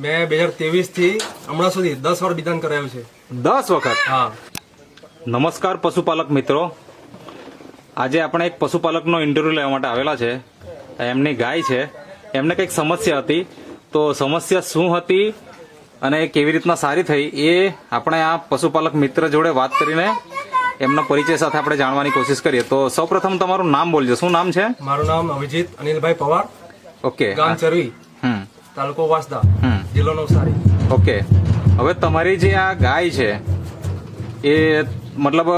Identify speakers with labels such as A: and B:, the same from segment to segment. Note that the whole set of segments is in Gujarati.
A: મેં 2023 થી હમણાં સુધી 10 વાર બિધાન કરાયું છે.
B: 10 વખત?
A: હા.
B: નમસ્કાર પશુપાલક મિત્રો, આજે આપણે એક પશુપાલકનો ઇન્ટરવ્યુ લેવા માટે આવેલા છે. એમની ગાય છે, એમને કંઈક સમસ્યા હતી, તો સમસ્યા શું હતી અને કેવી રીતના સારી થઈ એ આપણે આ પશુપાલક મિત્ર જોડે વાત કરીને એમના પરિચય સાથે આપણે જાણવાની કોશિશ કરીએ. તો સૌપ્રથમ તમારું નામ બોલજો, શું નામ છે?
A: મારું નામ અભિજીત અનિલભાઈ પવાર,
B: ઓકે.
A: ગામ ચરવી, તાલુકો વાંસદા, જિલ્લો નવસારી.
B: ઓકે, હવે તમારી જે આ ગાય છે એ મતલબ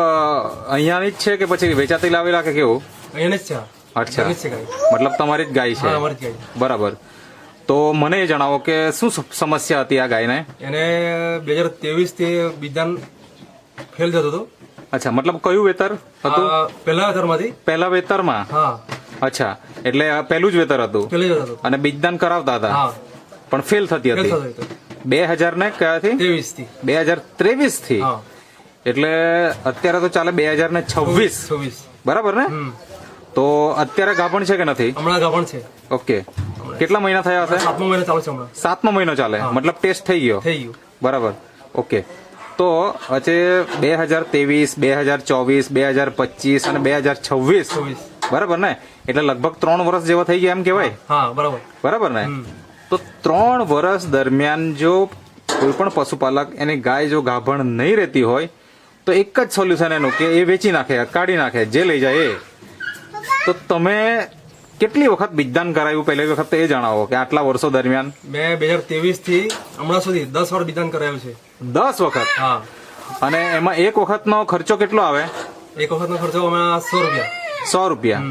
B: અહીંયાની જ છે કે પછી વેચાતી લાવેલા કે કેવું?
A: અહીંયાની જ છે.
B: અચ્છા,
A: ઘરની જ છે ગાય.
B: મતલબ તમારી જ ગાય છે?
A: હા, અમારી જ ગાય.
B: બરાબર. તો મને એ જણાવો કે શું સમસ્યા હતી આ ગાયને?
A: એને 2023 થી બિધાન ફેલ જતો હતો.
B: અચ્છા, મતલબ કયું વેતર હતું?
A: પહેલા વેતરમાંથી.
B: પહેલા વેતરમાં?
A: હા.
B: અચ્છા, એટલે આ પહેલું જ વેતર હતું
A: પહેલી જ હતો.
B: અને બીજદાન કરાવતા હતા
A: હા.
B: પણ ફેલ થતી
A: ફેલ
B: હતી.
A: થતો હતો
B: 2000 ને કયાથી?
A: 23 થી.
B: 2023 થી?
A: હા.
B: એટલે અત્યારે તો ચાલે 2026.
A: 26.
B: બરાબર ને? તો અત્યારે ગાભણ છે કે નથી?
A: હમણાં ગાભણ છે.
B: ઓકે, કેટલા મહિના થયા હશે?
A: 7મો મહિનો ચાલુ છે હમણાં.
B: 7મો મહિનો ચાલે, મતલબ ટેસ્ટ થઈ ગયો?
A: થઈ ગયું.
B: બરાબર. ઓકે, તો હજે 2023, 2024, 2025 અને 2026,
A: 26.
B: બરાબર ને? એટલે લગભગ 3 વર્ષ જેવા થઈ ગયા એમ કહેવાય?
A: હા, બરાબર.
B: બરાબર ને? તો 3 વર્ષ દરમિયાન જો કોઈ પણ પશુપાલક એની ગાય જો ગાભણ નહીં રહેતી હોય તો એક જ સોલ્યુશન એનું કે એ વેચી નાખે, કાઢી નાખે, જે લઈ જાય એ. તો તમે કેટલી વખત બીજદાન કરાયું પહેલી વખત એ જણાવો કે આટલા વર્ષો દરમિયાન?
A: મેં 2023 થી હમણાં સુધી 10 વાર બિધાન કરાયું છે.
B: 10 વખત?
A: હા.
B: અને એમાં એક વખતનો ખર્ચો કેટલો આવે?
A: એક વખતનો ખર્ચો હમણાં 100 રૂપિયા.
B: 100 રૂપિયા?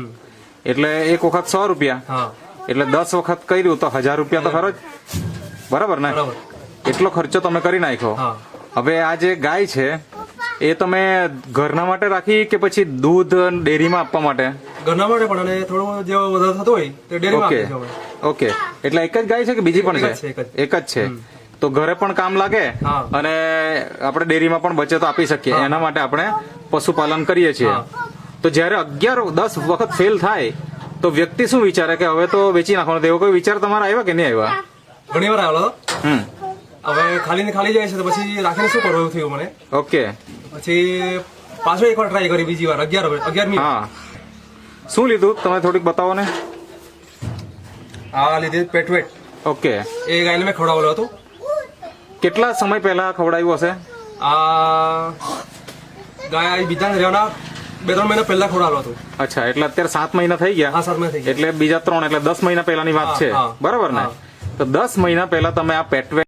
B: એટલે એક વખત 100 રૂપિયા,
A: હા.
B: એટલે 10 વખત કર્યું તો 1000 રૂપિયા તો ખરો જ. બરાબર ને?
A: બરાબર.
B: એટલો ખર્ચો તમે કરી નાખ્યો.
A: હા.
B: હવે આ જે ગાય છે એ તમે ઘરના માટે રાખી કે પછી દૂધ ડેરીમાં આપવા માટે?
A: ઘરના માટે પણ, અને થોડું જે વધારે થતું હોય તે ડેરીમાં
B: ઓકે.
A: આપીએ છીએ અમે.
B: ઓકે, એટલે એક જ ગાય છે કે બીજી પણ
A: એક જ
B: છે?
A: છે,
B: એક જ છે. તો ઘરે પણ કામ લાગે
A: હા.
B: અને આપણે ડેરીમાં પણ બચત આપી શકીએ, એના માટે આપણે પશુપાલન કરીએ છીએ.
A: હા.
B: તો જ્યારે 10 વખત ફેલ થાય તો વ્યક્તિ શું વિચારે કે હવે તો વેચી નાખવાનો? એવો કોઈ વિચાર તમારા આવ્યા કે નહીં આવ્યા?
A: ઘણી વાર આવેલો.
B: હમ.
A: હવે ખાલી ને ખાલી જાય છે તો પછી રાખીને શું કરવું એવું થયું મને.
B: ઓકે.
A: પછી પાછો એકવાર ટ્રાય કરી, બીજી વાર 11મી.
B: હા, શું લીધું તમે થોડીક બતાવો ને.
A: આ લીધે પેટવેટ.
B: ઓકે,
A: એ ગાયને મેં ખવડાવેલો હતો.
B: કેટલા સમય પહેલા ખવડાવ્યું હશે?
A: આ ગાય બિધાન રહેવાના 2-3 મહિના પહેલા ખવડાવેલો હતો.
B: અચ્છા, એટલે અત્યારે 7 મહિના થઈ ગયા.
A: હા, 7 મહિના થઈ ગયા.
B: એટલે બીજા 3 એટલે 10 મહિના પહેલાની વાત
A: હા,
B: છે.
A: હા,
B: બરાબર ને?
A: હા.
B: તો 10 મહિના પહેલા તમે આ પેટવેટ